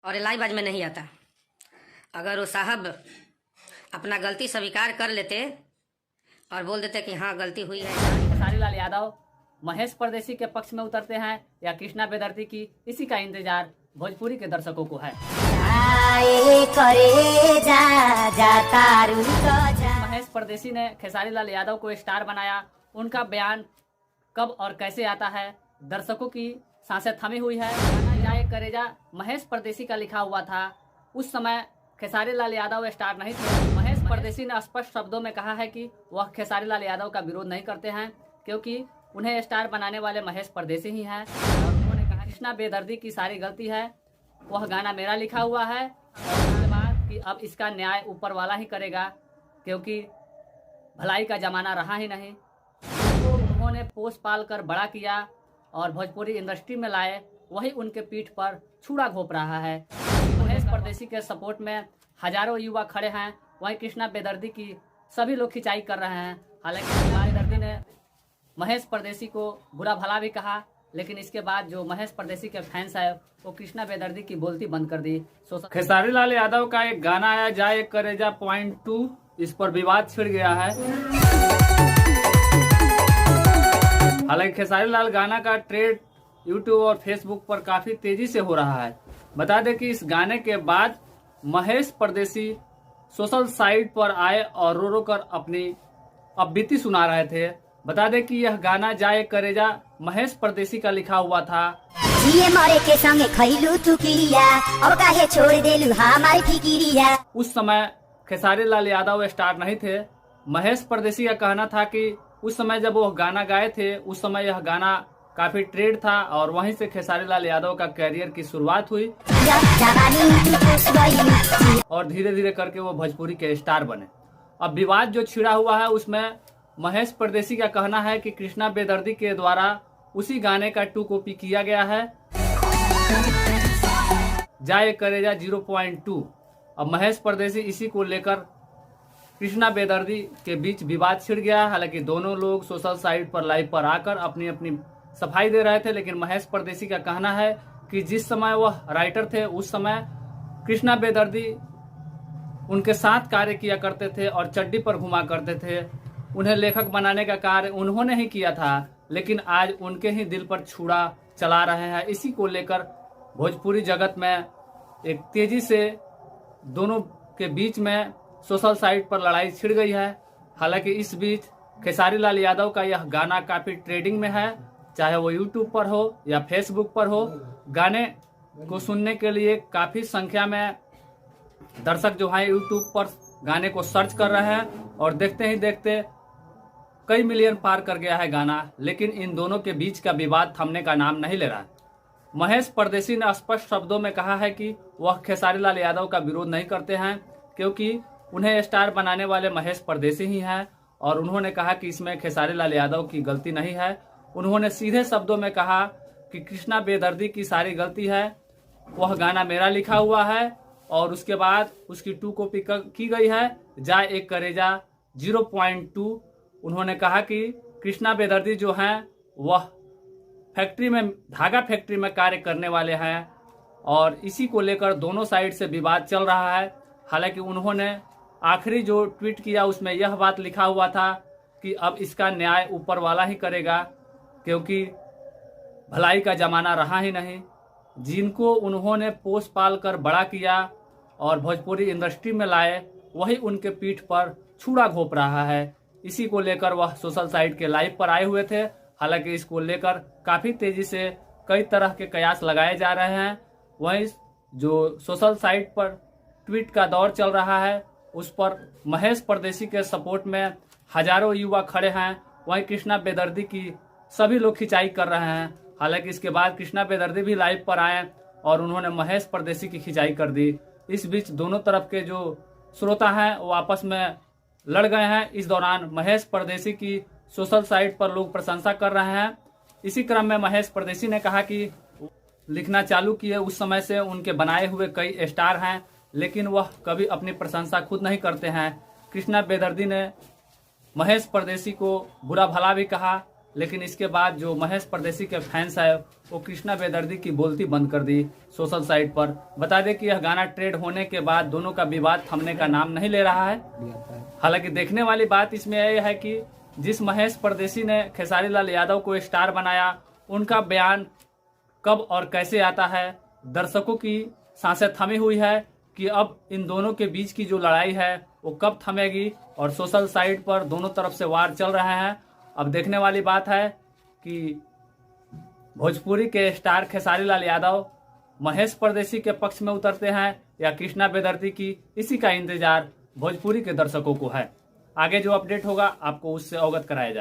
और लाइव आज में नहीं आता। अगर वो साहब अपना गलती स्वीकार कर लेते और बोल देते कि हाँ गलती हुई है। खेसारी लाल यादव महेश परदेसी के पक्ष में उतरते हैं या कृष्णा बेदर्दी की, इसी का इंतजार भोजपुरी के दर्शकों को है। महेश परदेसी ने खेसारी लाल यादव को स्टार बनाया, उनका बयान कब और कैसे आता है, दर्शकों की सांसें थमी हुई है। गाना जाए करेजा महेश परदेसी का लिखा हुआ था, उस समय खेसारी लाल यादव स्टार नहीं थे। महेश परदेसी ने स्पष्ट शब्दों में कहा है कि वह खेसारी लाल यादव का विरोध नहीं करते हैं, क्योंकि उन्हें स्टार बनाने वाले महेश परदेसी ही हैं। और उन्होंने कहा कृष्णा बेदर्दी की सारी गलती है, वह गाना मेरा लिखा हुआ है, और उसके बाद कि अब इसका न्याय ऊपर वाला ही करेगा, क्योंकि भलाई का जमाना रहा ही नहीं। तो उन्होंने पोस पाल कर बड़ा किया और भोजपुरी इंडस्ट्री में लाए, वही उनके पीठ पर छुरा घोंप रहा है। महेश परदेसी के सपोर्ट में हजारों युवा खड़े हैं, वहीं कृष्णा बेदर्दी की सभी लोग खिंचाई कर रहे हैं। हालांकि बेदर्दी ने महेश परदेसी को बुरा भला भी कहा, लेकिन इसके बाद जो महेश परदेसी के फैंस है वो कृष्णा बेदर्दी की बोलती बंद कर दी। खेसारी लाल यादव का एक गाना आया जाए करेजा .2, इस पर विवाद छिड़ गया है। हालांकि खेसारी लाल गाना का ट्रेंड यूट्यूब और फेसबुक पर काफी तेजी से हो रहा है। बता दें कि इस गाने के बाद महेश परदेसी सोशल साइट पर आए और रो रो कर अपनी अपबीती सुना रहे थे। बता दें कि यह गाना जाए करेजा महेश परदेसी का लिखा हुआ था। मरे के संगे खैलू तू किरिया, अब काहे छोड़ देलू हमारी फिकिरिया। उस समय खेसारी लाल यादव स्टार नहीं थे। महेश परदेसी का कहना था कि उस समय जब वो गाना गाए थे, उस समय यह गाना काफी ट्रेंड था और वहीं से खेसारी लाल यादव का कैरियर की शुरुआत हुई और धीरे धीरे करके वो भोजपुरी के स्टार बने। अब विवाद जो छिड़ा हुआ है उसमें महेश परदेसी का कहना है कि कृष्णा बेदर्दी के द्वारा उसी गाने का 2 कॉपी किया गया है, जाए करेजा 0.2। अब महेश परदेसी इसी को लेकर कृष्णा बेदर्दी के बीच विवाद छिड़ गया। हालांकि दोनों लोग सोशल साइट पर लाइव पर आकर अपनी अपनी सफाई दे रहे थे, लेकिन महेश परदेसी का कहना है कि जिस समय वह राइटर थे उस समय कृष्णा बेदर्दी उनके साथ कार्य किया करते थे और चड्डी पर घुमा करते थे। उन्हें लेखक बनाने का कार्य उन्होंने ही किया था, लेकिन आज उनके ही दिल पर छुरा चला रहे हैं। इसी को लेकर भोजपुरी जगत में एक तेजी से दोनों के बीच में सोशल साइट पर लड़ाई छिड़ गई है। हालांकि इस बीच खेसारी लाल यादव का यह गाना काफी ट्रेंडिंग में है, चाहे वो यूट्यूब पर हो या फेसबुक पर हो। गाने को सुनने के लिए काफी संख्या में दर्शक जो है यूट्यूब पर गाने को सर्च कर रहे हैं और देखते ही देखते कई मिलियन पार कर गया है गाना। लेकिन इन दोनों के बीच का विवाद थमने का नाम नहीं ले रहा। महेश परदेसी ने स्पष्ट शब्दों में कहा है कि वह खेसारी लाल यादव का विरोध नहीं करते हैं, क्योंकि उन्हें स्टार बनाने वाले महेश परदेसी ही हैं और उन्होंने कहा कि इसमें खेसारी लाल यादव की गलती नहीं है। उन्होंने सीधे शब्दों में कहा कि कृष्णा बेदर्दी की सारी गलती है, वह गाना मेरा लिखा हुआ है और उसके बाद उसकी 2 कॉपी की गई है, जाए एक करेजा 0.2। उन्होंने कहा कि कृष्णा बेदर्दी जो हैं वह फैक्ट्री में, धागा फैक्ट्री में कार्य करने वाले हैं और इसी को लेकर दोनों साइड से विवाद चल रहा है। हालांकि उन्होंने आखिरी जो ट्वीट किया उसमें यह बात लिखा हुआ था कि अब इसका न्याय ऊपर वाला ही करेगा, क्योंकि भलाई का जमाना रहा ही नहीं। जिनको उन्होंने पोस पाल कर बड़ा किया और भोजपुरी इंडस्ट्री में लाए, वही उनके पीठ पर छुरा घोंप रहा है। इसी को लेकर वह सोशल साइट के लाइव पर आए हुए थे। हालांकि इसको लेकर काफी तेजी से कई तरह के कयास लगाए जा रहे हैं। वहीं जो सोशल साइट पर ट्वीट का दौर चल रहा है उस पर महेश परदेसी के सपोर्ट में हजारों युवा खड़े हैं, वहीं कृष्णा बेदर्दी की सभी लोग खिंचाई कर रहे हैं। हालांकि इसके बाद कृष्णा बेदर्दी भी लाइव पर आए और उन्होंने महेश परदेसी की खिंचाई कर दी। इस बीच दोनों तरफ के जो श्रोता हैं वो आपस में लड़ गए हैं। इस दौरान महेश परदेसी की सोशल साइट पर लोग प्रशंसा कर रहे हैं। इसी क्रम में महेश परदेसी ने कहा कि लिखना चालू किए उस समय से उनके बनाए हुए कई स्टार हैं, लेकिन वह कभी अपनी प्रशंसा खुद नहीं करते हैं। कृष्णा बेदर्दी ने महेश परदेसी को बुरा भला भी कहा, लेकिन इसके बाद जो महेश परदेसी के फैंस है वो कृष्णा बेदर्दी की बोलती बंद कर दी सोशल साइट पर। बता दें कि यह गाना ट्रेंड होने के बाद दोनों का विवाद थमने का नाम नहीं ले रहा है। हालांकि देखने वाली बात इसमें यह है कि जिस महेश परदेसी ने खेसारी लाल यादव को स्टार बनाया, उनका बयान कब और कैसे आता है। दर्शकों की सांसें थमी हुई है कि अब इन दोनों के बीच की जो लड़ाई है वो कब थमेगी, और सोशल साइट पर दोनों तरफ से वार चल रहे हैं। अब देखने वाली बात है कि भोजपुरी के स्टार खेसारी लाल यादव महेश परदेसी के पक्ष में उतरते हैं या कृष्णा बेदर्दी की। इसी का इंतजार भोजपुरी के दर्शकों को है। आगे जो अपडेट होगा आपको उससे अवगत कराया जाएगा।